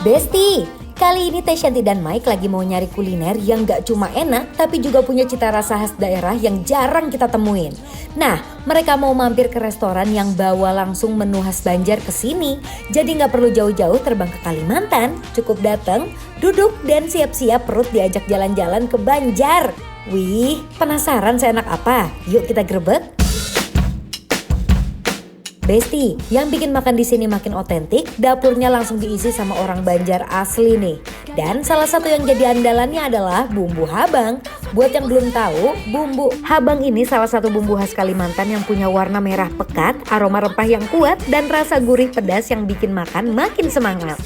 Besti, kali ini Teh Shanty dan Mike lagi mau nyari kuliner yang gak cuma enak tapi juga punya cita rasa khas daerah yang jarang kita temuin. Nah, mereka mau mampir ke restoran yang bawa langsung menu khas Banjar ke sini. Jadi gak perlu jauh-jauh terbang ke Kalimantan, cukup datang, duduk dan siap-siap perut diajak jalan-jalan ke Banjar. Wih, penasaran seenak apa? Yuk kita grebek. Besti, yang bikin makan di sini makin otentik, dapurnya langsung diisi sama orang Banjar asli nih. Dan salah satu yang jadi andalannya adalah bumbu habang. Buat yang belum tahu, bumbu habang ini salah satu bumbu khas Kalimantan yang punya warna merah pekat, aroma rempah yang kuat, dan rasa gurih pedas yang bikin makan makin semangat.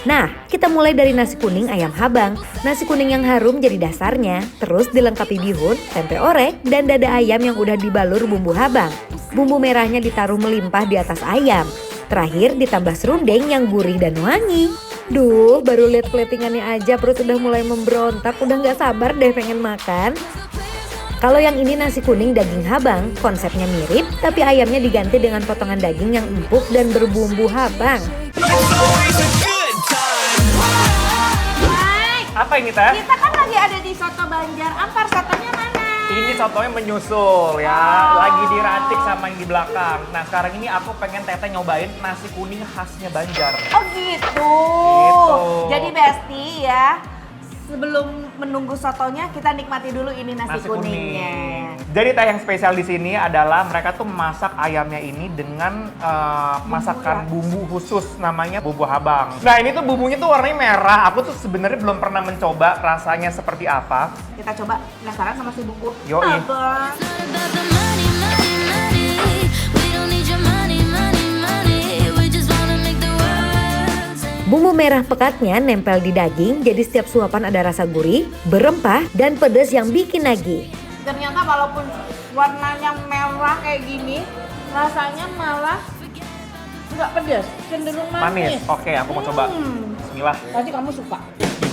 Nah, kita mulai dari nasi kuning ayam habang. Nasi kuning yang harum jadi dasarnya, terus dilengkapi bihun, tempe orek, dan dada ayam yang udah dibalur bumbu habang. Bumbu merahnya ditaruh melimpah di atas ayam. Terakhir ditambah serundeng yang gurih dan wangi. Duh, baru lihat platingannya aja perut udah mulai memberontak, udah gak sabar deh pengen makan. Kalau yang ini nasi kuning daging habang, konsepnya mirip, tapi ayamnya diganti dengan potongan daging yang empuk dan berbumbu habang. Apa ini Teh? Kita kan lagi ada di Soto Banjar Ampar, sotonya mana? Ini sotonya menyusul ya, lagi diracik sama yang di belakang. Nah sekarang ini aku pengen Teteh nyobain nasi kuning khasnya Banjar. Oh gitu. Gitu. Jadi Besti ya, sebelum menunggu sotonya kita nikmati dulu ini nasi kuningnya. Jadi Teh yang spesial di sini adalah mereka tuh masak ayamnya ini dengan masakan bumbu khusus namanya bumbu habang. Nah ini tuh bumbunya tuh warnanya merah. Aku tuh sebenarnya belum pernah mencoba rasanya seperti apa. Kita coba penasaran sama si bumbu Yoi. habang. Bumbu merah pekatnya nempel di daging, jadi setiap suapan ada rasa gurih, berempah, dan pedas yang bikin nagih. Ternyata walaupun warnanya merah kayak gini, rasanya malah nggak pedas, cenderung manis. Oke, aku mau coba. Bismillah. Pasti kamu suka.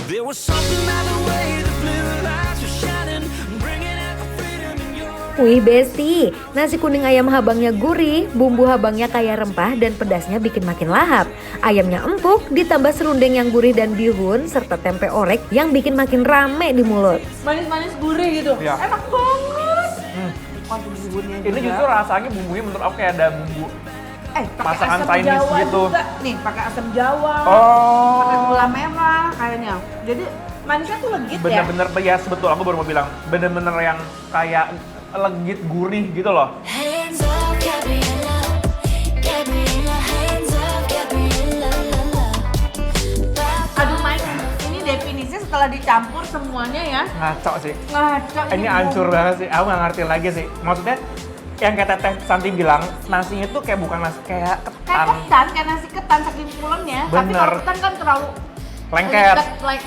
There was something about the way the blue lights were shining, bringing out the freedom in your Wih Besti, nasi kuning ayam habangnya gurih, bumbu habangnya kaya rempah dan pedasnya bikin makin lahap. Ayamnya empuk, ditambah serundeng yang gurih dan bihun, serta tempe orek yang bikin makin rame di mulut. Manis-manis gurih gitu, Iya. enak banget. Bumbunya Ini juga. justru rasanya bumbunya menurut aku kayak ada bumbu Pakai masakan asam Chinese Jawa gitu. juga. Nih, pakai asam Jawa, Oh. pakai gula merah kayaknya. Jadi manisnya tuh legit ya. Bener-bener, ya betul aku baru mau bilang. Bener-bener yang kayak legit gurih gitu loh. Hands up, Gabriella, Gabriella, hands up, Gabriella, la la. Aduh Mike, ini definisinya setelah dicampur semuanya ya. Ngaco sih. Ngaco Ini hancur banget sih. Aku nggak ngerti lagi sih. Maksudnya yang kayak Teteh Santi bilang, nasinya tuh kayak bukan nasi, kayak Kayak ketan. ketan, kayak nasi ketan saking pulennya. Tapi Bener. kalau ketan kan terlalu Lengket.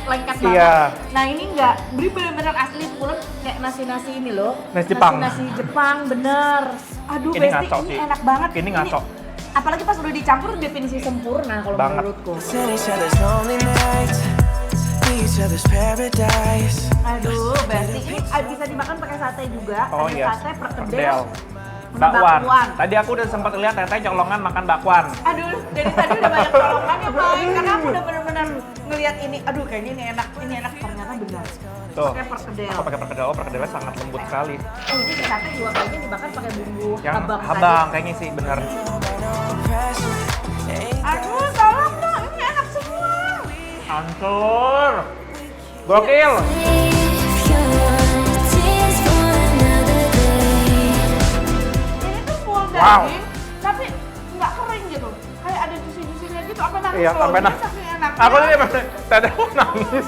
lengket Iya. banget. Nah ini enggak, beri bener-bener asli pulen kayak nasi-nasi ini loh. Nasi Jepang. Nasi Jepang, bener. Aduh Ini Besti, ngaco ini sih. enak banget. Ini ngaco. Apalagi pas udah dicampur definisi sempurna kalau Banget. menurutku. in each other's lonely nights, each other's paradise. Aduh, Besti, ini bisa dimakan pakai sate juga. Oh Ada iya. sate, perkedel, Perkedel. sama Bakwan. Tadi aku udah sempat lihat Teteh colongan makan bakwan. Aduh, dari tadi udah banyak tolongan ya Mike, karena aku udah bener-bener ngelihat ini. Aduh, kayaknya ini enak, ternyata benar. Tuh. Pakai perkedel. Aku pakai perkedel, perkedelnya sangat lembut sekali. Oh, ini di sate juga kayaknya dibakar pakai bumbu Yang habang habang kayaknya sih bener. tadi. Aduh, tolong dong, ini enak semua. Hancur. Gokil. Save your tears for another day. Ini tuh full Wow. daging, tapi nggak kering gitu. Kayak ada juicy-juicy-nya gitu, apa nangis Iya, loh. sampai Ini nangis. saking enaknya. Aku tadi Teteh aku nangis.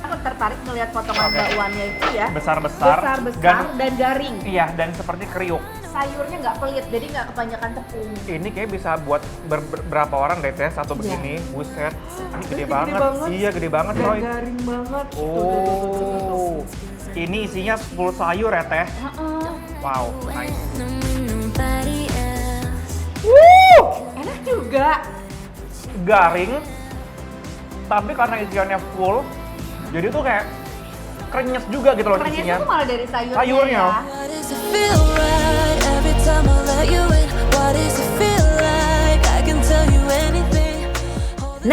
Aku tertarik melihat potongan bakwannya itu ya. Besar-besar. Besar-besar dan garing. Iya, dan seperti kriuk. Sayurnya nggak pelit, jadi nggak kebanyakan tepung. Ini kayak bisa buat berapa orang deh Teh, satu begini. Buset. Ini gede banget. Iya, gede banget, Dan Roy. garing banget. Oh. Ini isinya full sayur ya, Teh. Heeh. Wow, nice. Nobody else. Enak juga. Garing. Tapi karena isiannya full, jadi tuh kayak krenyes juga gitu loh Kerennya isinya. tuh malah dari sayurnya. Sayurnya. Ya. Why does it feel right every time I let you in? Why does it feel like I can tell you anything?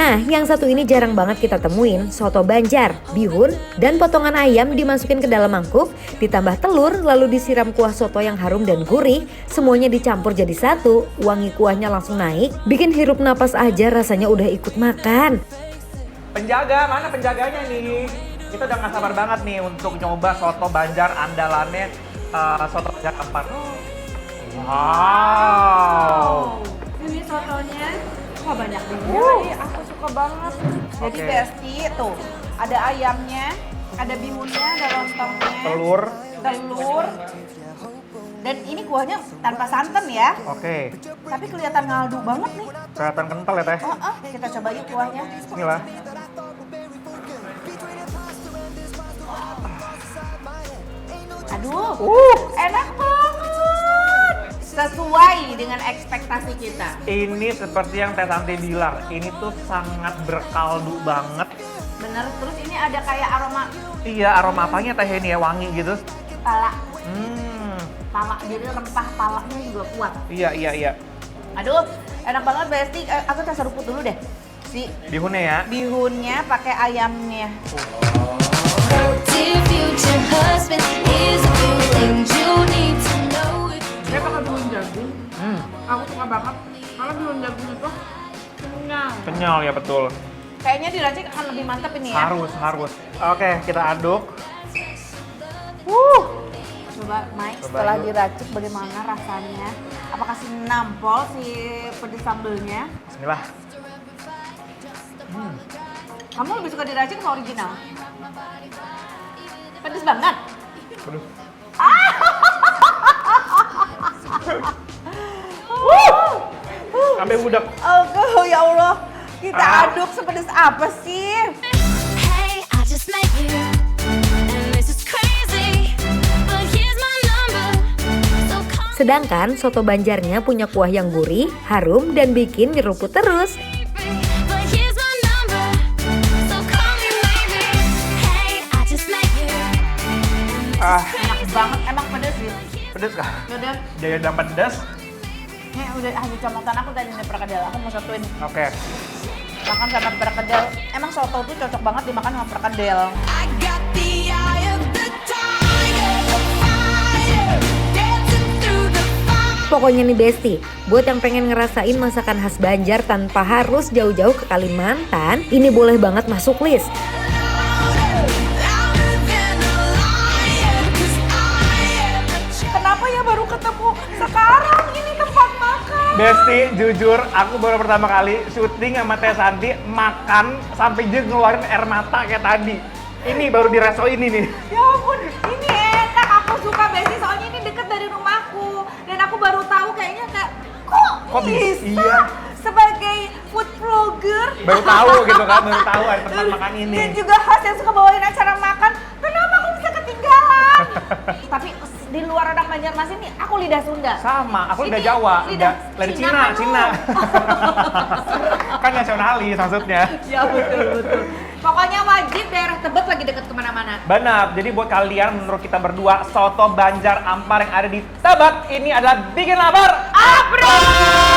Nah, yang satu ini jarang banget kita temuin, soto Banjar, bihun, dan potongan ayam dimasukin ke dalam mangkuk, ditambah telur, lalu disiram kuah soto yang harum dan gurih, semuanya dicampur jadi satu, wangi kuahnya langsung naik, bikin hirup napas aja rasanya udah ikut makan. Penjaga, mana penjaganya nih? Kita udah gak sabar banget nih untuk nyoba soto Banjar andalannya soto Banjar Ampar. Wow. Ini sotonya, wah banyak banget. Aku suka banget. Jadi Oke. Besti tuh, ada ayamnya, ada bihunnya, ada lontongnya, Telur. dan ini kuahnya tanpa santan ya. Oke. Tapi kelihatan ngaldu banget nih. Kelihatan kental ya, Teh? Kita coba yuk kuahnya. Bismillah. Aduh, enak banget. Sesuai dengan ekspektasi kita. Ini seperti yang Teh Santi bilang, ini tuh sangat berkaldu banget. Bener, terus ini ada kayak aroma Iya, aroma apanya Teh ini ya, wangi gitu. pala. Hmm. Jadi rempah palanya juga kuat. Iya. Aduh, enak banget Besti. Aku tes seruput dulu deh. Si Bihunnya ya. bihunnya pakai ayamnya. Dear future husband, here's a few things you need to know. Saya pakai bihun jagung. Hmm. Aku suka banget. Kalau bihun jagung itu kenyang. Kenyal ya, betul. Kayaknya diracik akan lebih mantap ini ya. Harus. Oke, kita aduk. Coba Mike, Coba setelah yuk. diracik bagaimana rasanya? Apa kasih nampol si pedes sambelnya? Bismillah. Kamu lebih suka diracik atau original? Pedes banget. Aduh. Sampai budak. Oh ya Allah, kita Ah. aduk sepedes apa sih? Hey, I just met you, and this is crazy, but here's my number, so call Sedangkan soto Banjarnya punya kuah yang gurih, harum, dan bikin nyeruput terus. me, but here's my number, so call me maybe. Hey, I just met you. Enak banget, emang pedes sih. Pedes kah? Udah, Jaya dan pedas. ini udah hasil camotan aku tadi nih perkedel. Aku mau satuin Oke. makan sama perkedel. Emang soto tuh cocok banget dimakan sama perkedel. I got the eye of the tiger, fire, dancing through the fire. Pokoknya nih Besti, buat yang pengen ngerasain masakan khas Banjar tanpa harus jauh-jauh ke Kalimantan, ini boleh banget masuk list. Louder than a lion, 'cause I am a Kenapa ya baru ketemu sekarang ini tempat makan? Besti, jujur aku baru pertama kali syuting sama Teh Santi makan sampai dia ngeluarin air mata kayak tadi. Ini baru di resto ini nih. Ya ampun, ini enak. Aku suka Besti soalnya ini deket dari rumahku. Dan aku baru tahu kayaknya kok bisa? bisa Iya. sebagai food vlogger. Baru tahu gitu kan, baru tahu ada tempat makan ini. Dan juga host yang suka bawain acara makan. Kenapa aku bisa ketinggalan? Tapi di luar orang Banjarmasin nih, aku lidah Sunda. Sama, aku Ini lidah Jawa, lidah dari Cina, Cina. Kan nasionalis maksudnya. Ya betul. Pokoknya wajib daerah Tebet lagi deket kemana-mana. Benar, jadi buat kalian menurut kita berdua, soto Banjar Ampar yang ada di Tebet ini adalah bikin lapar. Apro!